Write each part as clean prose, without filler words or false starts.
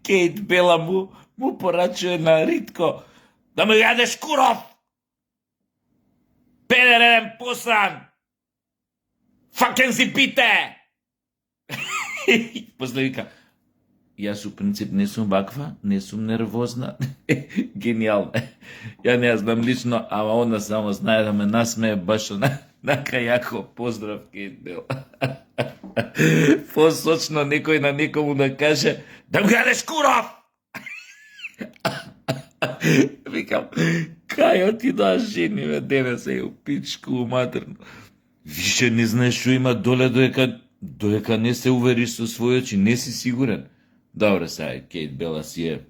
Кейт Бела му порачува на Ритко да ме јадеш куров! Педерен посран! Факен си пите! После вика, јас у принцип не сум ваква, не сум нервозна. Гениално. Ја не ја знам лично, ама она само знае да ме насмее баш онака јако. Поздрав, Кейт Бела. Посочно некој на некому да каже да му јадеш куров! Викам, кај отидоа жени ме денес у пичку матерно. Више не знаеш што има доле доека не се увериш со своји очи, не си сигурен. Добре, сега Кейт Бела си е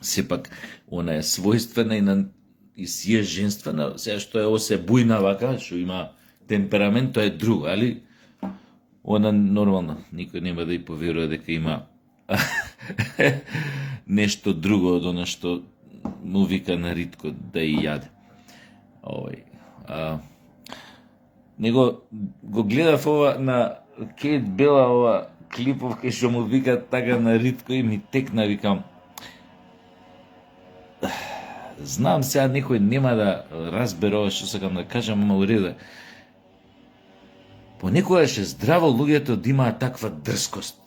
сепак она е својствена и си е женствена, сега што е осе бујна вака, што има темперамент, тоа е друго, али она нормално, никој нема да и поверува дека има нешто друго од она што му вика на Ритко да и јаде. Него го гледав ова на Кейт Бела, ова клипов кај што му вика така на Ритко и ми текна, викам, знам сега некој нема да разбере ова што сакам да кажам, ама уреда. Понекогаш е здраво луѓето да имаат таква дрскост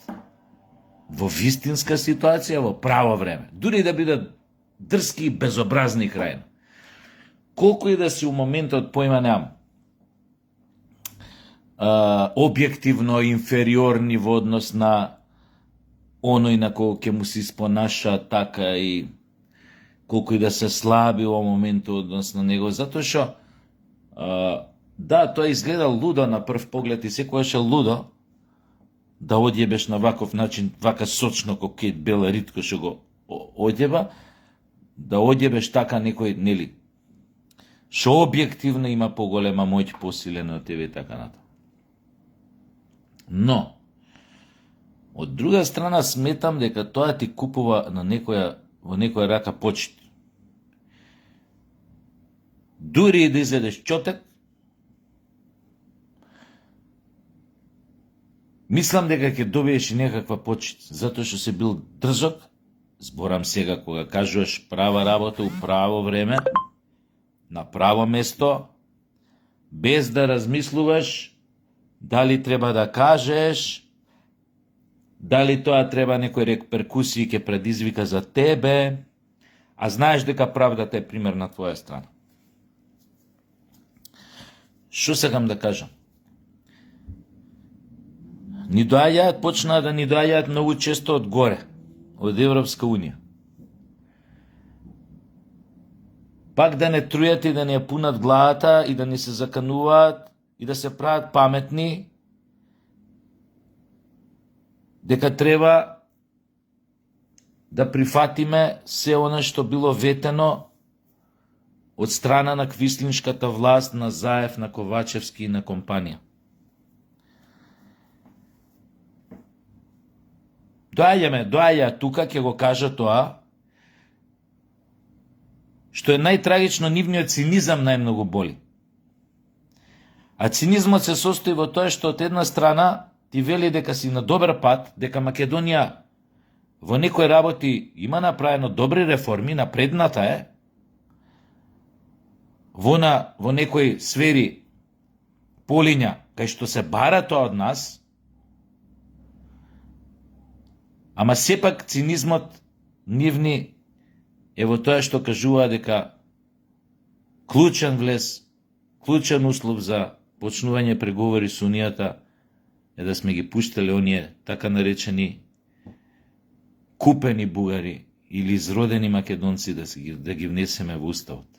во вистинска ситуација, во право време. Дури да бидат дрски и безобразни крајно. Колку и да си у моментот поима немам, објективно инфериорни во однос на оној на кој ќе му се испонаша така и колку и да се слаби во моментот однос на него, затоа што да, тоа изгледа лудо на прв поглед и секојаш е лудо да одјебеш на ваков начин, вака сочно како Кейт Бела Ритко што го одјеба, да одјебеш така некој, нели, што објективно има поголема моќ, посилена од тебе и така натаму. Но, од друга страна сметам дека тоа ти купува на во некоја рака почит. Дури и да изедеш чотек, мислам дека ќе добиеш и некаква почит, затоа што се бил дрзок, зборам сега кога кажуваш права работа у право време, на право место, без да размислуваш дали треба да кажеш, дали тоа треба некој реперкусии ќе предизвика за тебе, а знаеш дека правдата е пример на твоја страна. Што сакам да кажам? Почнаа да ни доаѓаат многу често од горе, од Европска Унија. Пак да не трујат и да не ја пунат главата и да не се закануваат и да се прават паметни, дека треба да прифатиме се она што било ветено од страна на квислиншката власт, на Заев, на Ковачевски и на компанија. Доаѓа тука, ќе го кажа тоа, што е најтрагично, нивниот цинизам најмногу боли. А цинизмот се состои во тоа што од една страна ти вели дека си на добар пат, дека Македонија во некои работи има направено добри реформи, напредната е, во некои сфери полиња, кај што се бара тоа од нас, ама сепак цинизмот нивни е во тоа што кажува дека клучен влез, клучен услов за почнување преговори со Унијата е да сме ги пуштали оние така наречени купени бугари или изродени македонци да ги внесеме во уставот.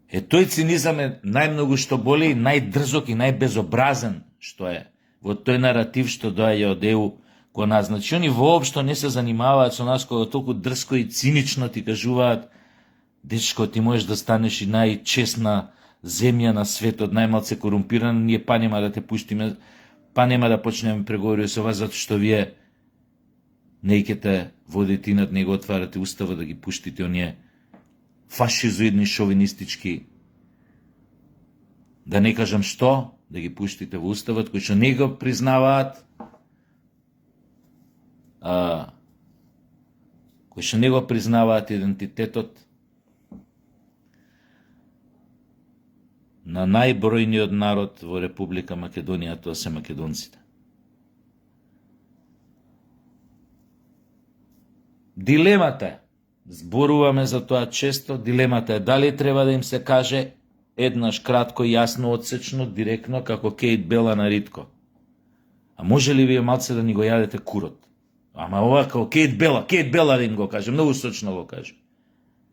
Тој цинизам е најмногу што боли, најдрзок и најбезобразен што е во тој наратив што доаѓа од ЕУ кога нас. Значи, они воопшто не се занимаваат со нас кога толку дрско и цинично ти кажуваат: дечко, ти можеш да станеш и најчесна земја на светот, најмалце корумпирана, ние па нема да те пуштиме, па нема да почнеме преговори со вас, затоа што вие не ќе водите над него, отварате устава да ги пуштите оние фашизоидни, шовинистички, да не кажам што, да ги пуштите во уставот, кои што не го признаваат, кои што не го признаваат идентитетот на најбројниот народ во Република Македонија, тоа се македонците. Дилемата е, зборуваме за тоа често, дилемата е дали треба да им се каже еднаш кратко, јасно, одсечно, директно, како Кейт Бела на Ритко. А може ли вие малце да ни го јадете курот? Ама ова како Кейт Бела да им го каже, многу сочно го каже.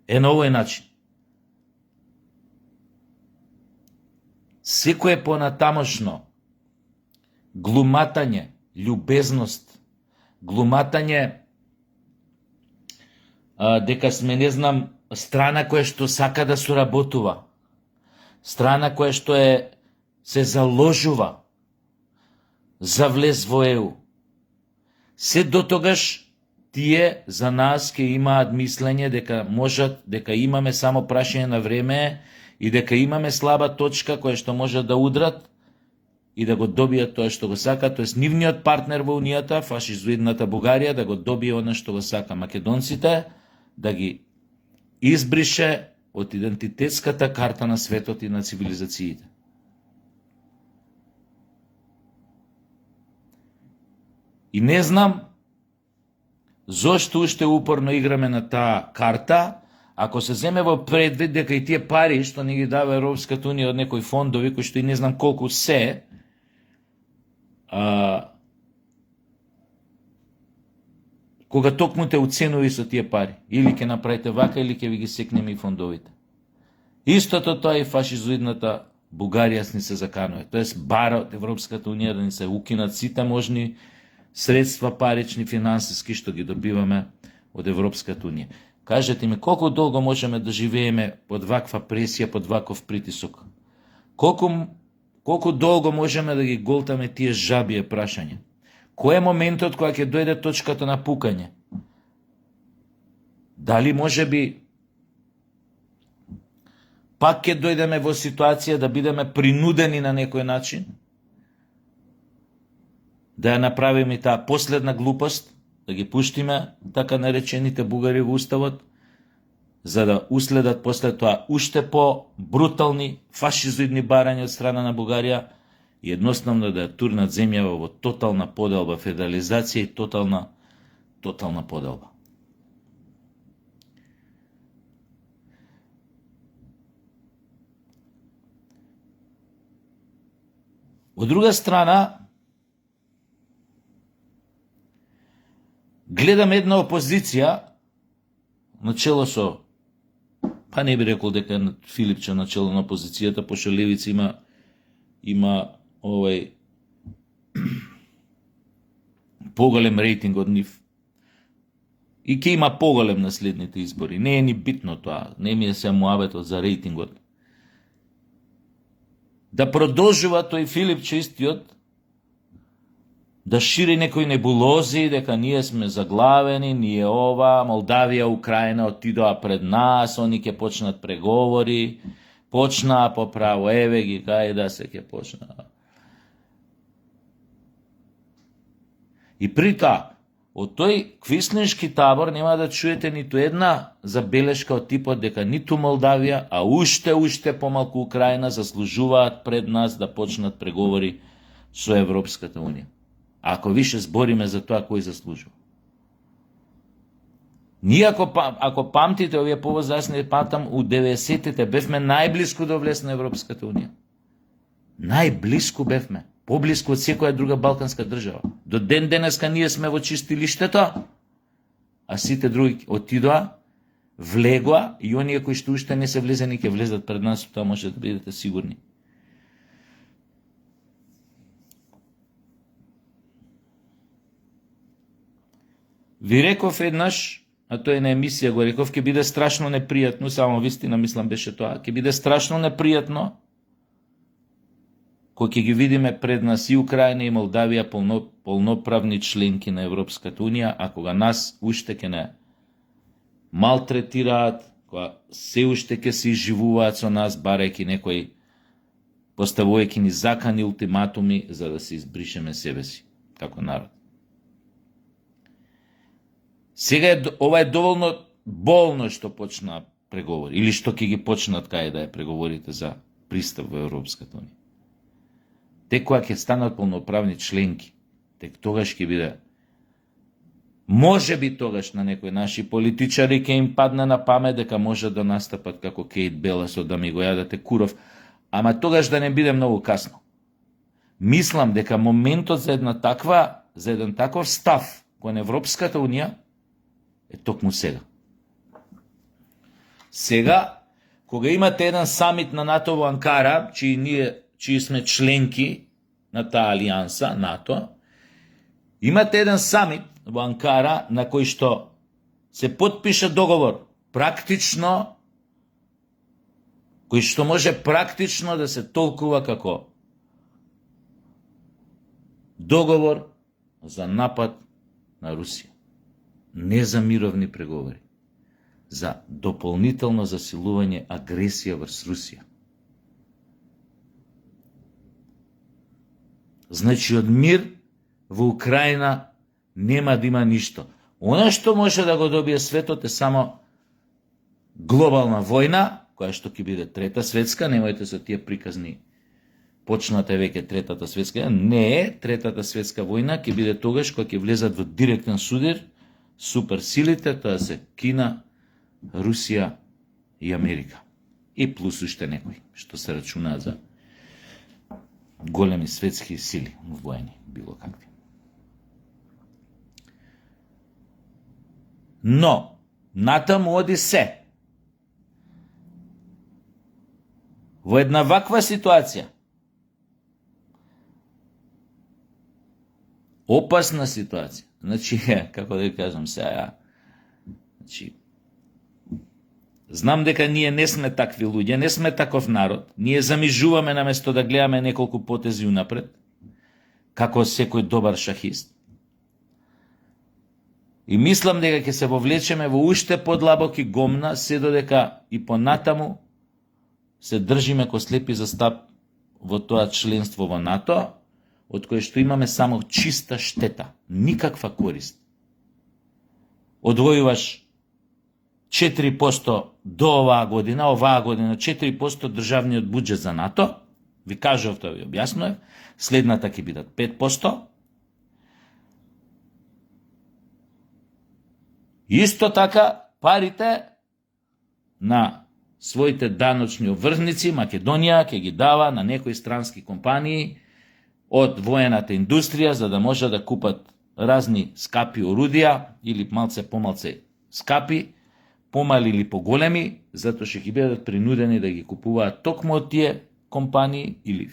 На овој начин. Секој понатамошно глуматање, љубезност, глуматање дека сме, не знам, страна која што сака да соработува, страна која што се заложува за влез во ЕУ. Се до тогаш тие за нас ќе имаат мислење дека можат, дека имаме само прашање на време и дека имаме слаба точка која што може да удрат и да го добијат тоа што го сака, тоест нивниот партнер во Унијата, фашизоидната Бугарија, да го добие она што го сака македонците, да ги избрише од идентитетската карта на светот и на цивилизациите. И не знам зошто уште упорно играме на таа карта, ако се земе во предвид дека и тие пари што ни ги дава Европската Унија од некои фондови, кои што и не знам колку се, кога токму те уценуви со тие пари, или ќе направите вака, или ќе ви ги секнеме и фондовите. Истото тоа и фашизоидната Бугарија ни се заканува. Тоест бара од Европската Унија да ни се укинат сите можни средства парични, финансиски, што ги добиваме од Европската Унија. Кажете ми, колку долго можеме да живееме под ваква пресија, под ваков притисок? Колку долго можеме да ги голтаме тие жабие прашања? Кој е моментот кога ќе дојде точката на пукање? Дали може би пак ќе дојдеме во ситуација да бидеме принудени на некој начин да ја направиме таа последна глупост, да ги пуштиме така наречените бугари во уставот, за да уследат после тоа уште по-брутални фашизоидни барања од страна на Бугарија и едноставно да ја турнат земјава во тотална поделба, федерализација и тотална поделба. Од друга страна, гледам една опозиција, начело со, па не би рекол дека Филипче начело на опозицијата, пошто левица има поголем рейтинг од нив. И ќе има поголем на следните избори. Не е ни битно тоа, не ми е се муабетот за рейтингот. Да продолжува тој Филипче истиот, да шири некои небулози, дека ние сме заглавени, ние ова, Молдавија, Украина отидоа пред нас, они ќе почнат преговори, почнаа по право, еве ги, кај да се ќе почнаа. И при тоа, од тој квислиншки табор нема да чуете ниту една забелешка од типот дека ниту Молдавија, а уште помалку Украина заслужуваат пред нас да почнат преговори со Европската Унија. Ако више збориме за тоа кој заслужува. Ние ако памтите, овие повозрасни памтам, у 90-тите бевме најблиску да влез на Европската Унија. Најблиску бевме. Поблиску од секоја друга балканска држава. До ден денеска ние сме во чистилиштето, а сите други отидоа, влегоа и оние кои што уште не се влезени ќе влезат пред нас, тоа може да бидете сигурни. Ви реков еднаш, а тоа е на емисија го реков, ќе биде страшно непријатно, само вистина мислам беше тоа, ќе биде страшно непријатно кој ќе ги видиме пред нас и Украина и Молдавија полноправни членки на Европската Унија, а кога нас уште ќе не малтретираат, кога се уште ќе се изживуваат со нас, барајќи некои поставувајќи ни закани, ултиматуми за да се избришеме себе си како народ. Сега ова е доволно болно што почна преговори, или што ќе ги почнат кај да е преговорите за пристап во Европската унија. Тек кога ќе станат полноправни членки, тек тогаш ќе биде. Може би тогаш на некои наши политичари ќе им падне на памет дека може да настапат како Кейт Беласо да ми го јадете куров, ама тогаш да не биде многу касно. Мислам дека моментот за еден таков став кон Европската унија е токму сега. Сега, кога имате еден самит на НАТО во Анкара, чии сме членки на таа алијанса, НАТО, имате еден самит во Анкара на кој што се потпиша договор, практично, кој што може практично да се толкува како договор за напад на Русија. Не за мировни преговори, за дополнително засилување агресија врз Русија. Значи, од мир во Украина нема да има ништо. Она што може да го добие светот е само глобална војна, која што ќе биде трета светска, немојте со тие приказни, почната веќе третата светска, не е третата светска војна, ќе биде тогаш кога ќе влезат во директен судир суперсилите, тоа се Кина, Русија и Америка. И плюс уште некои, што се рачунаат за големи светски сили војни, било какви. Но, натаму оди се. Во една ваква ситуација, опасна ситуација, значи, како да кажам сега, значи, знам дека ние не сме такви луѓе, не сме таков народ, ние замижуваме наместо да гледаме неколку потези унапред, како секој добар шахист. И мислам дека ќе се вовлечеме во уште подлабоки гомна, се додека и понатаму се држиме ко слепи за стап во тоа членство во НАТО, од кое што имаме само чиста штета, никаква корист. Одвојуваш 4% до оваа година 4% државниот буџет за НАТО, ви кажав, тоа ви објаснував, следната ќе бидат 5%. Исто така, парите на своите даночни обврзници, Македонија ќе ги дава на некои странски компании од воената индустрија, за да може да купат разни скапи орудија, или малце помалце скапи, помали или поголеми, затоа што ќе бидат принудени да ги купуваат токму од тие компании или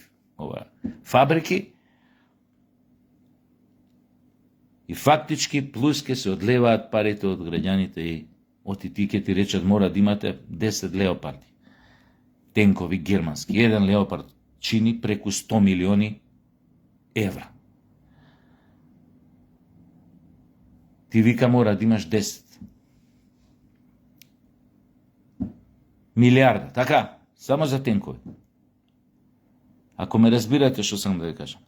фабрики. И фактички плюс ке се одлеваат парите од граѓаните и оти ти ке ти речат мора да имате 10 леопарди. Тенкови германски. Еден леопард чини преку 100 милиони евра. Ти вика мора да имаш 10 милиарда. Така, само за тенкови. Ако ме разбирате што сам да ви кажам.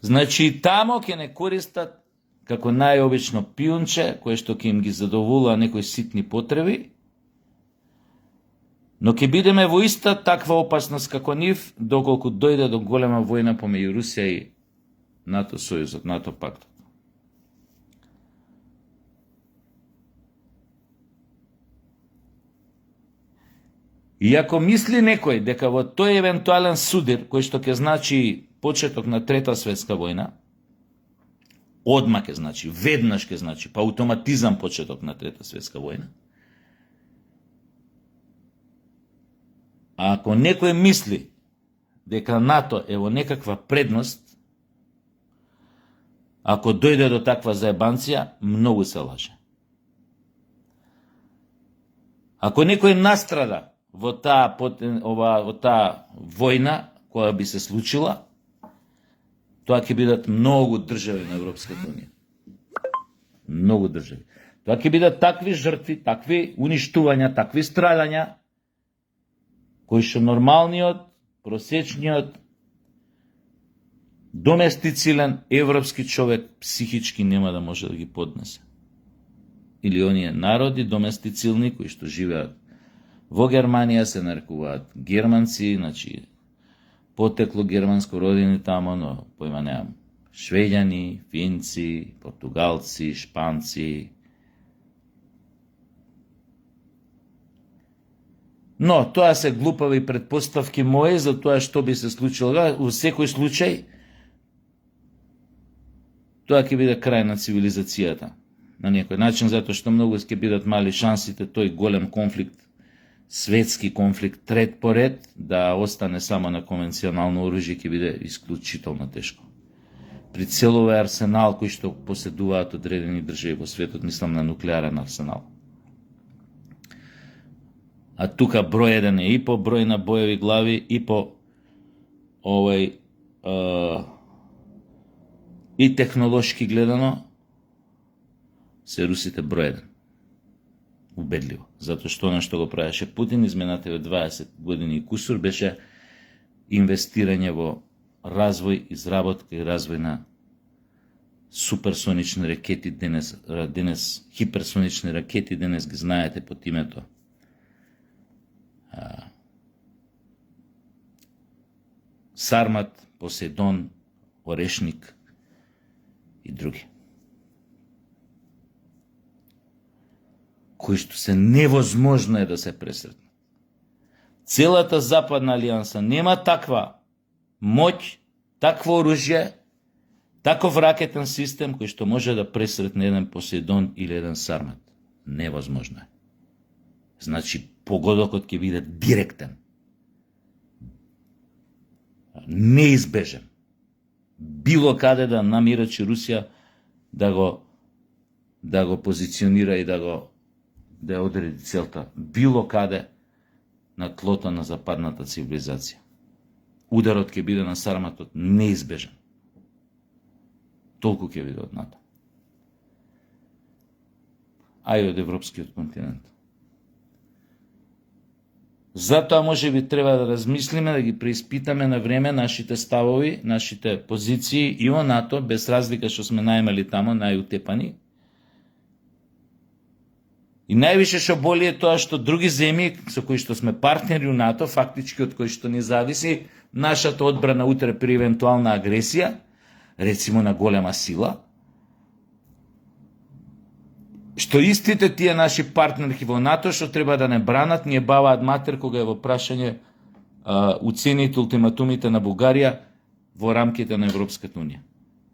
Значи, тамо ќе не користат како најобично пиунче, кое што ќе им ги задоволува некои ситни потреби, но ќе бидеме во иста таква опасност како нив, доколку дојде до голема војна помеѓу Русија и НАТО сојузот, НАТО пактот. И ако мисли некој дека во тој евентуален судир, кој што ќе значи почеток на Трета светска војна, одма ќе значи, веднаш ќе значи, па автоматизам почеток на Трета светска војна, а ако некој мисли дека НАТО е во некаква предност, ако дојде до таква заебанција, многу се лаже. Ако некој настрада во таа војна која би се случила, тоа ќе бидат многу држави на Европската унија. Многу држави. Тоа ќе бидат такви жртви, такви уништувања, такви страдања, кои што нормалниот просечниот доместицилен европски човек психички нема да може да ги поднесе. Или оние народи доместицилни кои што живеат во Германија се нарекуваат германци, значи потекло германско родини тамо, но поима немам. Швеѓани, финци, португалци, шпанци. Но тоа се глупави предпоставки мои за тоа што би се случило. Во секој случај, тоа ќе биде крај на цивилизацијата. На некој начин, затоа што многу ќе бидат мали шансите тој голем конфликт, светски конфликт, трет по ред, да остане само на конвенционално оружје, ќе биде исклучително тешко. При цел овој арсенал кој што поседуваат одредени држави во светот, мислам на нуклеарен арсенал. А тука број еден е и по број на боеви глави, и по овој и технолошки гледано, се русите број еден. Убедливо. Затоа што она што го правеше Путин изминатите 20 години и кусур беше инвестирање во развој, изработка и развој на суперсонични ракети. Денес хиперсонични ракети, денес ги знаете под името Сармат, Посейдон, Орешник и други, кои што се невозможно е да се пресретнат. Целата Западна алијанса нема таква моќ, такво оружје, таков ракетен систем кој што може да пресретне еден Посейдон или еден Сармат. Невозможно е. Значи, погодокот ќе биде директен. Неизбежен. Било каде да намирачи Русија да го позиционира и да ја одреди целта. Било каде на тлото на западната цивилизација. Ударот ќе биде на Сарматот неизбежен. Толку ќе биде од НАТО. А и од европскиот континент. Затоа може би треба да размислиме, да ги преиспитаме на време нашите ставови, нашите позиции и во НАТО, без разлика што сме најмали тамо, најутепани. И највише што боли е тоа што други земји со кои што сме партнери у НАТО, фактички од кои што ни зависи нашата одбрана утре при евентуална агресија, рецимо на голема сила, што истите тие наши партнери во НАТО што треба да не бранат, ни баваат матер кога е во прашање уцените, ултиматумите на Бугарија во рамките на Европската унија.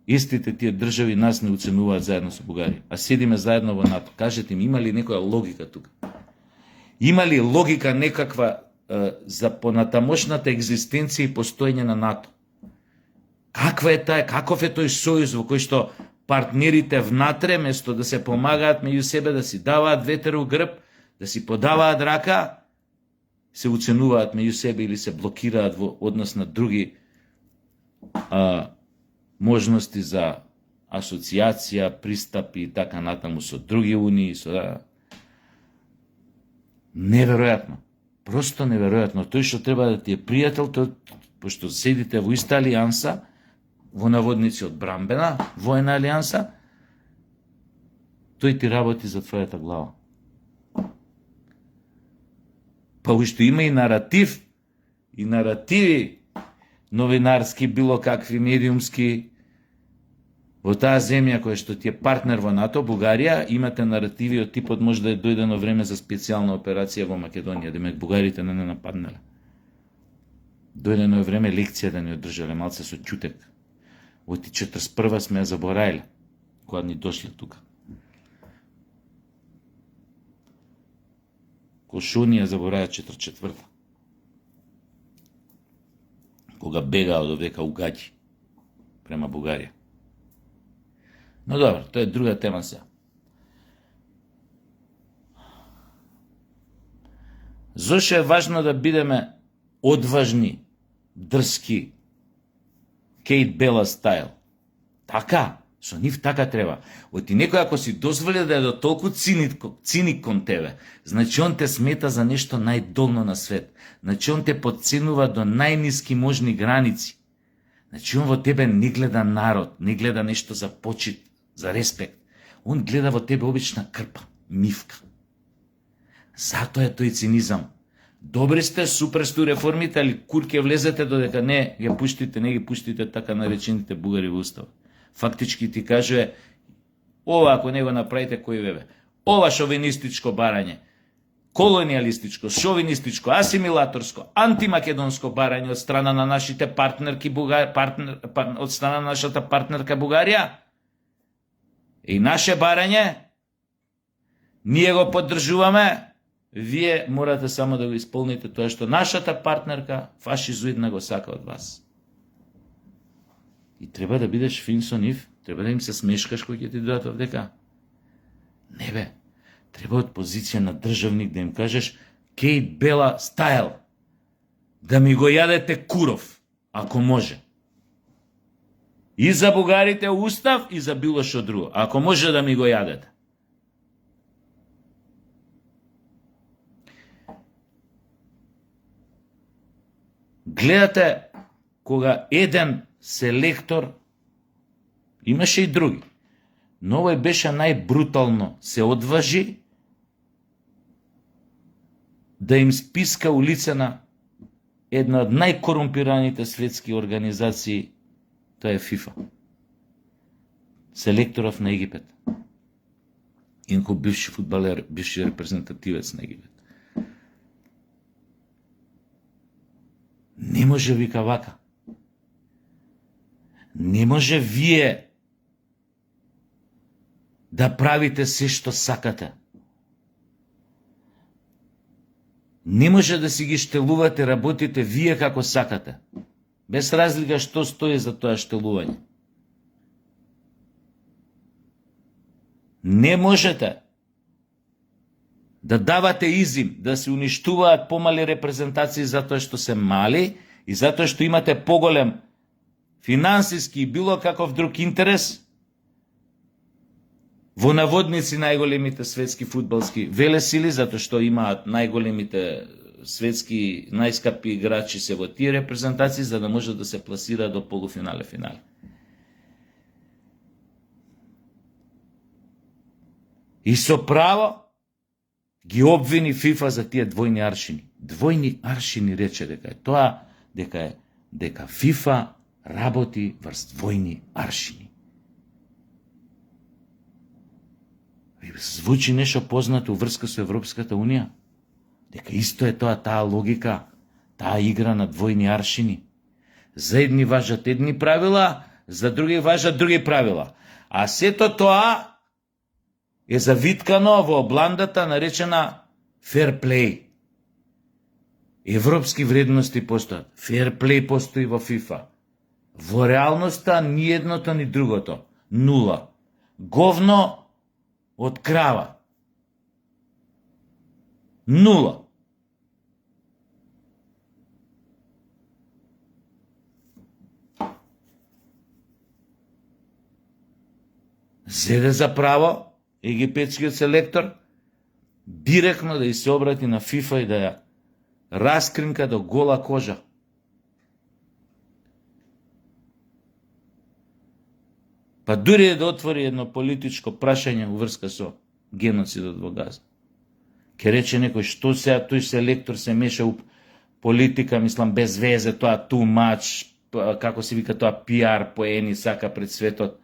Истите тие држави нас не уценуваат заедно со Бугарија, а седиме заедно во НАТО. Кажете им, има ли некоја логика тука? Има ли логика некаква за понатамошната екзистенција и постоење на НАТО? Каква е таа, каков е тој сојуз во кој што партнерите внатре, место да се помагаат меѓу себе, да си даваат ветер у грб, да си подаваат рака, се уценуваат меѓу себе или се блокираат во однос на други можности за асоциација, пристапи и така натаму со други унии, неверојатно. Просто неверојатно. Тој што треба да ти е пријател, пошто седите во иста алијанса, во наводници одбрамбена, воена алијанса, тој ти работи за твојата глава. Па уште има и наратив, и наративи новинарски, било какви медиумски, во таа земја која што ти е партнер во НАТО, Бугарија, имате наративи од типот може да е дојдено време за специјална операција во Македонија, демек бугарите не нападнале. Дојдено е време лекција да ни одржале малце со ќутек. Во 41 сме ја забораиле, кога ни дошле тука. Кошуни ја забораја 44. Кога бегаа од овдека угаѓи према Бугарија. Но добро, тоа е друга тема сега. Зошто е важно да бидеме одважни, дрски, Кейт Бела стайл? Така, Со нив така треба. Оти некој ако си дозволи да е до толку циник кон тебе, значи он те смета за нешто најдолно на свет. Значи он те подценува до најниски можни граници. Значи он во тебе не гледа народ, не гледа нешто за почит, за респект. Он гледа во тебе обична крпа, мивка. Затоа е тој цинизам. Добри сте, супер сте реформите, али кур ќе влезете додека не ги пуштите така наречените бугари во устав. Фактички ти кажува, ова ако не го направите, кој вебе? Ова шовинистичко барање, колониалистичко, шовинистичко, асимилаторско, антимакедонско барање од страна на нашите партнерки од страна на нашата партнерка Бугарија и наше барање, ние го поддржуваме, вие морате само да го исполните тоа што нашата партнерка фашизоидна го сака од вас. И треба да бидеш фин со нив, треба да им се смешкаш кој ќе ти дојдат овдека. Не бе, треба од позиција на државник да им кажеш Кейт Бела стайл, да ми го јадете куров, ако може. И за бугарите устав, и за било што друго. Ако може да ми го јадете. Гледате, кога еден селектор, имаше и други, но овој беше најбрутално, се одважи да им списка у лице на една од најкорумпираните светски организации, тоа е ФИФА. Селекторов на Египет. Инко бивши фудбалер, бивши репрезентативец на Египет. Не може вика вака. Не може вие да правите се што сакате. Не може да си ги штелувате работите вие како сакате. Без разлика што стои за тоа штелување. Не можете да давате изим, да се уништуваат помали репрезентации затоа што се мали и затоа што имате поголем финансиски и било каков друг интерес во наводници најголемите светски фудбалски велесили, затоа што имаат најголемите светски најскапи играчи се во тие репрезентации, за да може да се пласира до полуфинале, финале. И со право ги обвини ФИФА за тие двојни аршини. Двојни аршини рече дека ФИФА работи врз двојни аршини. Звучи нешто познато врска со Европската Унија? Дека исто е тоа, таа логика, таа игра на двојни аршини. За едни важат едни правила, за други важат други правила. А сето тоа е завиткано во обландата наречена fair play. Европски вредности постојат. Fair play постои во ФИФА. Во реалноста ни едното ни другото. Нула. Говно од крава. Нула. Зеде за право египетскиот селектор директно да и се обрати на ФИФА и да ја раскринка до гола кожа. Па дури да отвори едно политичко прашање уврска со геноцидот во Газа. Ке рече некој, што сега тој селектор се меша у политика, мислам, без везе, тоа too much, како се вика тоа, PR поени сака пред светот.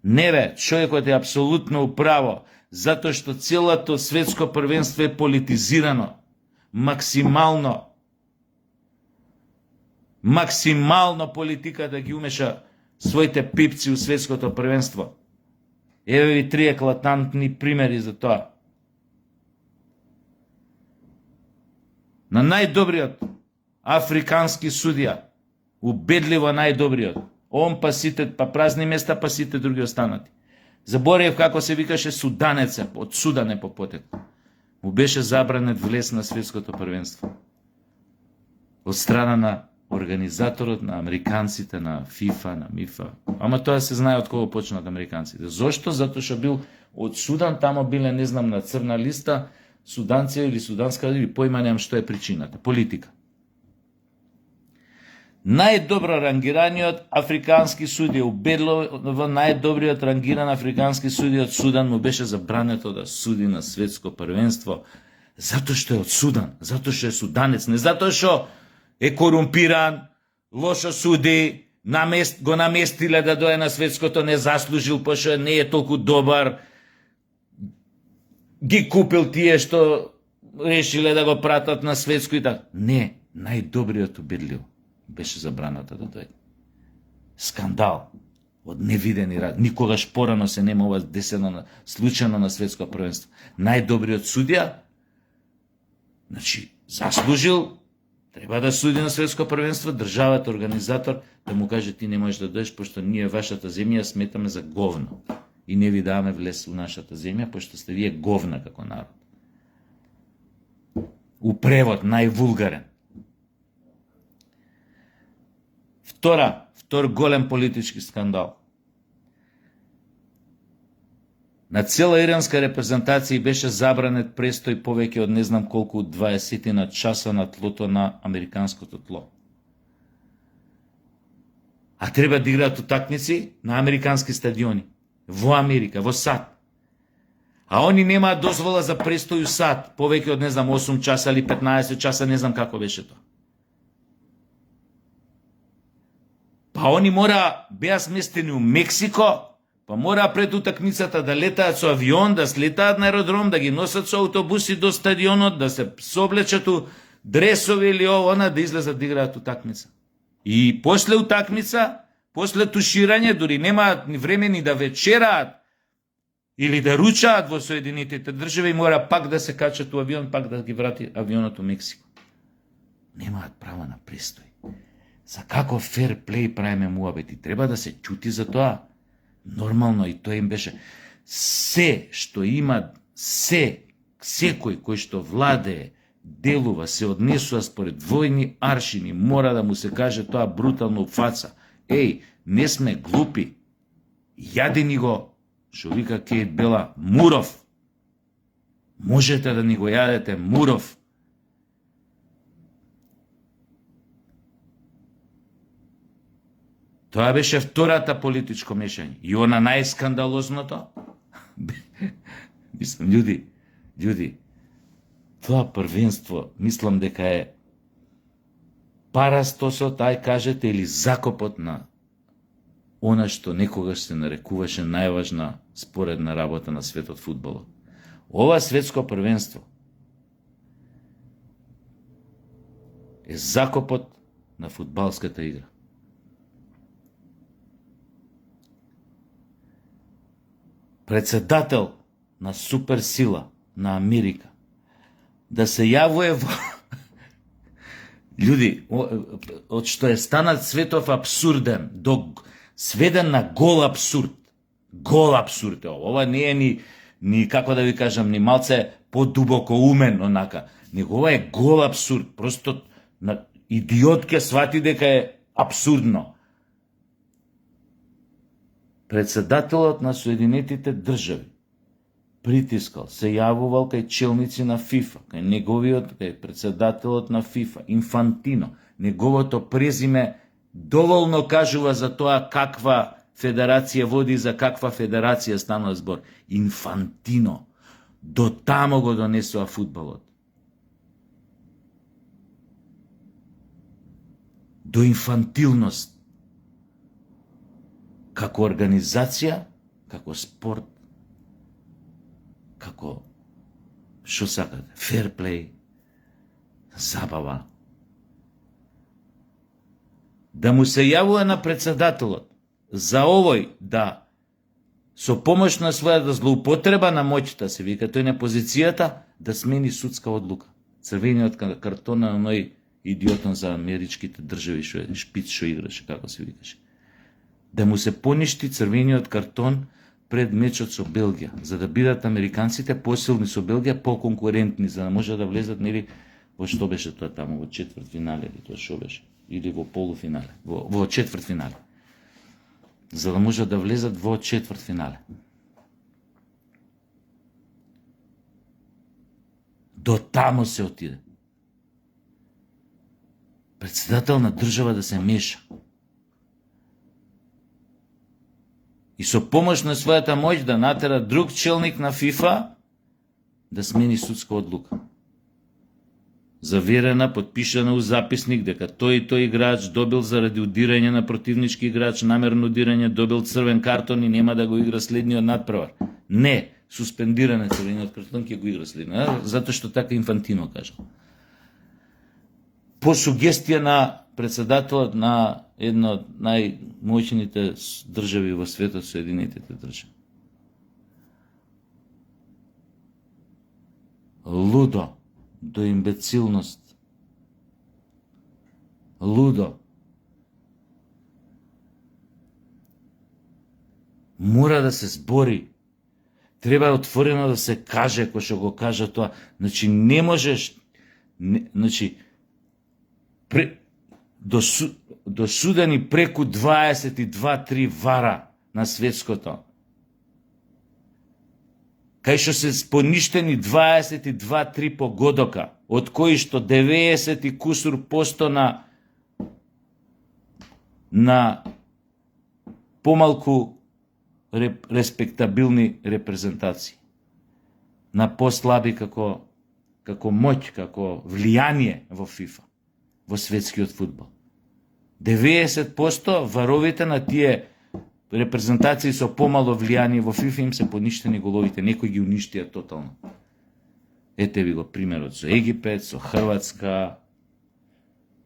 Не бе, човекот е апсолутно управо, затоа што целото светско првенство е политизирано. Максимално политика да ги умеша своите пипци у светското првенство. Еве ви 3 еклатантни примери за тоа. На најдобриот африкански судија, убедливо најдобриот, он па сите, па празни места, па сите други останати. Заборев како се викаше суданеца, од Судане по потек. Му беше забранет влез на светското првенство. Од страна на организаторот на американците на ФИФА, на МИФА. Ама тоа се знае од кого почнат американците. Зошто? Затоа што бил од Судан, тамо биле, не знам, на црна листа, суданци или суданска, или појма немам што е причината. Политика. Најдобро рангираниот африкански судија, убедливо најдобриот рангиран африкански судија од Судан му беше забрането да суди на светско првенство, затоа што е од Судан, затоа што е суданец, не затоа што е корумпиран, лошо суди, го наместиле да дое на светското, не заслужил, пошто не е толку добар, ги купил тие што решиле да го пратат на светско и така. Не, најдобриот убедливо беше забраната да дојде. Скандал од невидени ради. Никогаш порано се нема ова десено случајно на светско првенство. Најдобриот судија, значи, заслужил, треба да суди на светско првенство, државата, организатор, да му каже ти не можеш да дојдеш, пошто ние вашата земја сметаме за говно. И не ви даваме влез у нашата земја, пошто сте вие говна како народ. У превод, највулгарен. Втор голем политички скандал. На цела иранска репрезентација беше забранет престој повеќе од не знам колку 20 на часа на тлото на американското тло. А треба да играат утакмици на американски стадиони. Во Америка, во САД. А они немаат дозвола за престој у САД повеќе од не знам 8 часа или 15 часа, не знам како беше тоа. Па они беа сместени у Мексико, па мора пред утакмицата да летаат со авион, да слетаат на аеродром, да ги носат со автобуси до стадионот, да се соблечат у дресови или она, да излезат да играат утакмица. И после утакмица, после туширање, дури немаат ни време ни да вечераат или да ручаат во Соединетите држави, мора пак да се качат у авион, пак да ги врати авионот у Мексико. Немаат право на престој. За каков фер плей правиме муабети? Треба да се ќути за тоа. Нормално, и тоа им беше. Се што има, секој кој што владее, делува, се однесува според војни аршини, мора да му се каже тоа брутално у фаца. Еј, не сме глупи. Јади ни го, што вика Кейт Бела, Муров. Можете да ни го јадете Муров. Тоа беше втората политичко мешање. И она најскандалозното. Мислам, људи, тоа првенство, мислам дека е парастосот, ај кажете, или закопот на она што некогаш се нарекуваше најважна споредна работа на светот фудбалот. Ова светско првенство е закопот на фудбалската игра. Председател на суперсила на Америка да се јавува во... Људи, од што е станат светов абсурден, сведен на гол абсурд. Гол абсурд е ова. Ова не е ни како да ви кажам, ни малце подубоко умен, онака. Него ова е гол абсурд. Просто идиот ке свати дека е абсурдно. Председателот на Соединетите држави притискал, се јавувал кај челници на ФИФА, кај председателот на ФИФА, Инфантино. Неговото презиме доволно кажува за тоа каква федерација води и за каква федерација станува збор. Инфантино. До тамо го донесува фудбалот. До инфантилност. Како организација, како спорт, како што сакате, ферплей, забава. Да му се јавува на председателот за овој да со помош на својата злоупотреба на моќта, се вика тој на позицијата, да смени судска одлука. Црвениот картон на оној идиотон за америчките држави, што е шпиц што играше, како се викаше. Да му се поништи црвениот картон пред мечот со Белгија, за да бидат американците посилни со Белгија, поконкурентни, за да може да влезат нели во што беше тоа таму, во четвртфинале или тоа што беше. или во полуфинале, во четвртфинале. За да можат да влезат во четвртфинале. До тамо се отиде. Председател на држава да се меша. И со помош на својата моќ да натера друг челник на ФИФА да смени судска одлука. Заверена, подпишана у записник дека тој и тој играч добил заради удирање на противнички играч, намерно удирање, добил црвен картон и нема да го игра следниот надпревар. Не, суспендиране црвениот картон ќе го игра следниот, затоа што така Инфантино кажал. По сугестија на председателот на една од најмоćните држави во светот, Соединетите држави. Лудо до имбецилност. Лудо. Мора да се збори. Треба отворено да се каже, кој што го кажа тоа. Значи, не можеш... Значи, досудени преку 22-3 вара на светското. Кај што се поништени 22-3 погодока, од кои што 90 и кусур посто на помалку респектабилни репрезентации, на послаби како моќ, како влијание во ФИФА, во светскиот фудбал. 90% варовите на тие репрезентации со помало влијание во ФИФА им се поништени головите, некои ги уништија тотално. Ете ви го примерот со Египет, со Хрватска,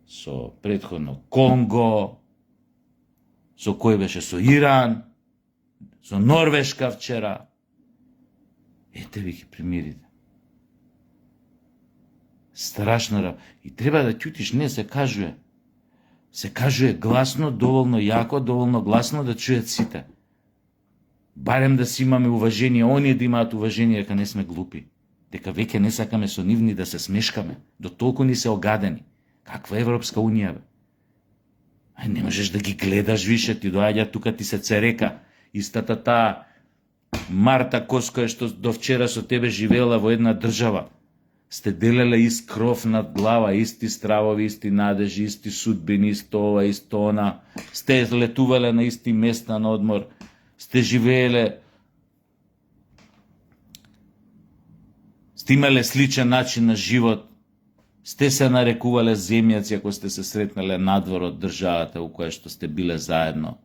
со претходно Конго, со кој беше со Иран, со Норвешка вчера. Ете ви ги примерите. Страшна работа. И треба да ќутиш, не се кажува. Се кажува гласно, доволно јако, доволно гласно да чујат сите. Барем да си имаме уважение, оние да имаат уважение, дека не сме глупи. Дека веќе не сакаме со нивни да се смешкаме. До толку ни се огадени. Каква Европска Унија, бе? Не можеш да ги гледаш више, ти доаѓа тука, ти се церека. Истата таа Марта Коскоја што до вчера со тебе живеела во една држава. Сте делеле ист кров над глава, исти стравови, исти надежи, исти судбини, исто ова, исто она. Сте летувале на исти места на одмор. Сте живееле, сте имале сличен начин на живот. Сте се нарекувале земјаци ако сте се сретнале надвор од државата у која што сте биле заедно.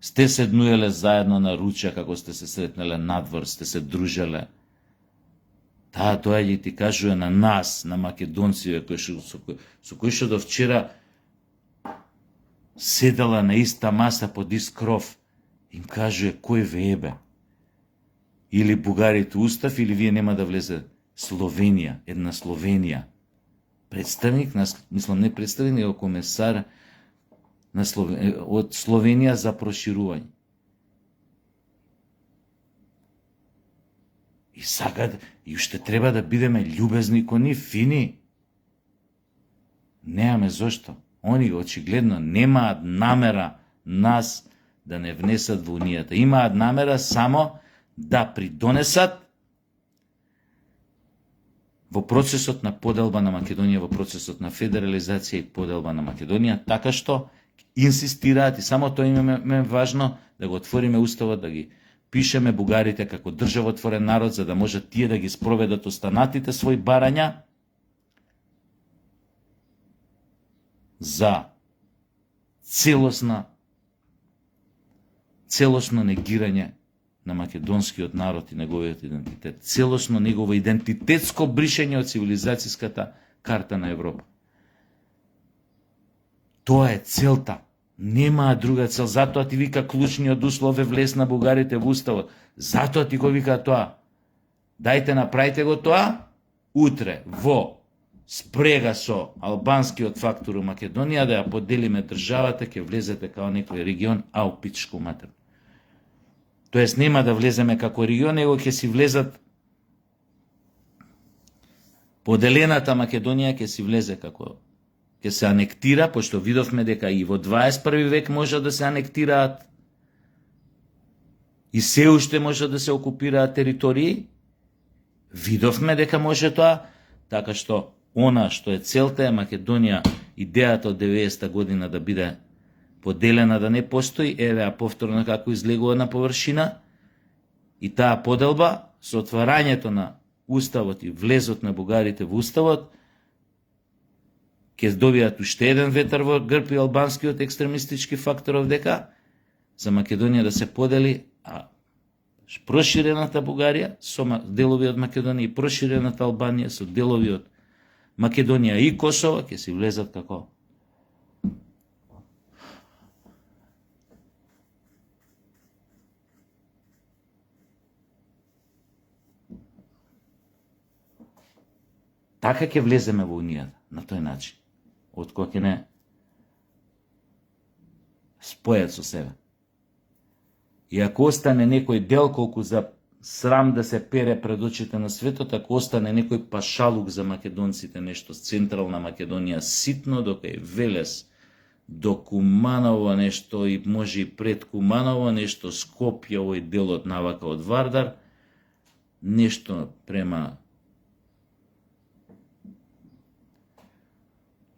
Сте седнуеле заедно на ручек ако сте се сретнале надвор, сте се дружеле. Таа доаѓа и ти кажува на нас, на македонците, со кои што до вчера седела на иста маса под ист кров, им кажува кој ве ебе. Или бугарите устав, или вие нема да влезе Словенија, една Словенија. Представник, мислам не представник, него комесар на од Словенија за проширување. И сакат, и уште треба да бидеме љубезни кон нив, фини. Немаме зошто. Они очигледно немаат намера нас да не внесат во Унијата. Имаат намера само да придонесат во процесот на поделба на Македонија, во процесот на федерализација и поделба на Македонија, така што инсистираат и само тоа имаме важно да го отвориме уставот, да ги пишеме бугарите како државотворен народ, за да можат тие да ги спроведат останатите своји барања за целосно негирање на македонскиот народ и неговиот идентитет. Целосно негово идентитетско бришење од цивилизацијската карта на Европа. Тоа е целта. Нема друга цел. Затоа ти вика клучниот услов е влез на бугарите во уставот. Затоа ти го вика тоа. Дајте направите го тоа, утре во спрега со албанскиот фактор у Македонија да ја поделиме државата, ќе влезете као некој регион, ау пичко матер. Тоест нема да влеземе како регион, него ќе си влезат поделената Македонија ќе си влезе како ќе се анектира, пошто видовме дека и во 21 век може да се анектираат и се уште може да се окупираат територии, видовме дека може тоа, така што она што е целта е Македонија, идејата од 90-та година да биде поделена, да не постои, еве а повторно како излегува на површина, и таа поделба со отварањето на Уставот и влезот на бугарите во Уставот, ќе добијат уште еден ветар во грб и албанскиот екстремистички факторов дека за Македонија да се подели, а проширената Бугарија со делови од Македонија и проширената Албанија со делови од Македонија и Косово ќе си влезат како така ќе влеземе во Унијата, на тој начин, од кој ќе не спојат со себе. И ако остане некој дел, колку за срам да се пере пред очите на светот, ако остане некој пашалук за македонците, нешто с централна Македонија ситно, дока е Велес до Куманово, нешто и може и пред Куманово, нешто Скопје, овој делот навака од Вардар, нешто према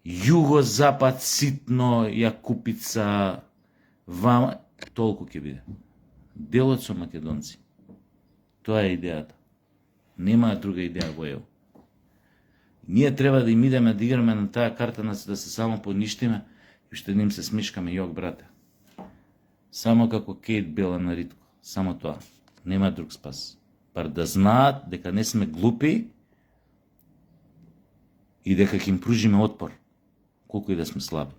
југо-запад, ситно, Јакупица, вама, толку ќе биде. Делот со македонци. Тоа е идејата. Нема друга идеја во ЕУ. Ние треба да им идеме да играме на таа карта, да се само поништиме и уште да им се смешкаме, јок, брате. Само како Кейт Бела на Ритко. Само тоа. Нема друг спас. Бар да знаат дека не сме глупи и дека ќе им пружиме отпор, колку и да сме слаби.